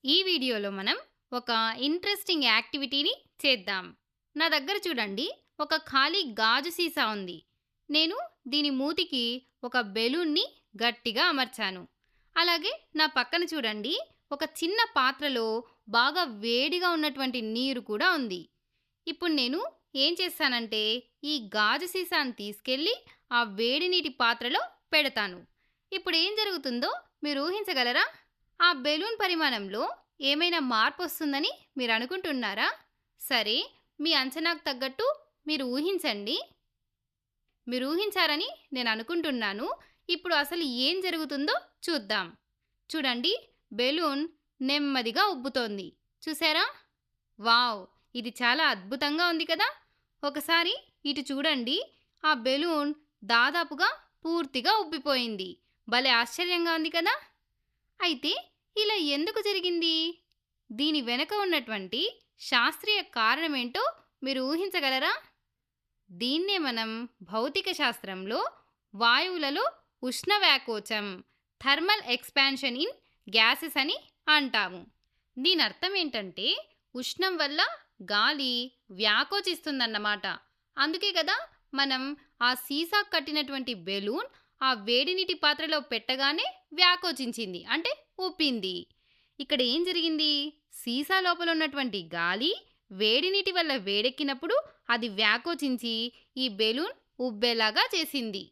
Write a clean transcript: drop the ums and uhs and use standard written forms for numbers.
ఈ వీడియోలో మనం ఒక ఇంట్రెస్టింగ్ యాక్టివిటీని చేద్దాం. నా దగ్గర చూడండి, ఒక ఖాళీ గాజు సీసా ఉంది. నేను దీని మూతికి ఒక బెలూన్ని గట్టిగా అమర్చాను. అలాగే నా పక్కన చూడండి, ఒక చిన్న పాత్రలో బాగా వేడిగా ఉన్నటువంటి నీరు కూడా ఉంది. ఇప్పుడు నేను ఏం చేస్తానంటే, ఈ గాజు సీసాను తీసుకెళ్ళి ఆ వేడి నీటి పాత్రలో పెడతాను. ఇప్పుడు ఏం జరుగుతుందో మీరు ఊహించగలరా? ఆ బెలూన్ పరిమాణంలో ఏమైనా మార్పు వస్తుందని మీరు అనుకుంటున్నారా? సరే, మీ అంచనాకు తగ్గట్టు మీరు ఊహించండి. మీరు ఊహించారని నేను అనుకుంటున్నాను. ఇప్పుడు అసలు ఏం జరుగుతుందో చూద్దాం. చూడండి, బెలూన్ నెమ్మదిగా ఉబ్బుతోంది. చూసారా? వావ్! ఇది చాలా అద్భుతంగా ఉంది కదా! ఒకసారి ఇటు చూడండి. ఆ బెలూన్ దాదాపుగా పూర్తిగా ఉబ్బిపోయింది. భలే ఆశ్చర్యంగా ఉంది కదా! అయితే ఇలా ఎందుకు జరిగింది? దీని వెనక ఉన్నటువంటి శాస్త్రీయ కారణమేంటో మీరు ఊహించగలరా? దీన్నే మనం భౌతిక శాస్త్రంలో వాయువులలో ఉష్ణ వ్యాకోచం, థర్మల్ ఎక్స్పాన్షన్ ఇన్ గ్యాసెస్ అని అంటాము. దీని అర్థం ఏంటంటే, ఉష్ణం వల్ల గాలి వ్యాకోచిస్తుందన్నమాట. అందుకే కదా మనం ఆ సీసా కట్టినటువంటి బెలూన్ ఆ వేడి నీటి పాత్రలో పెట్టగానే వ్యాకోచించింది, అంటే ఉప్పింది. ఇక్కడ ఏం జరిగింది? సీసా లోపల ఉన్నటువంటి గాలి వేడి నీటి వల్ల వేడెక్కినప్పుడు అది వ్యాకోచించి ఈ బెలూన్ ఉబ్బేలాగా చేసింది.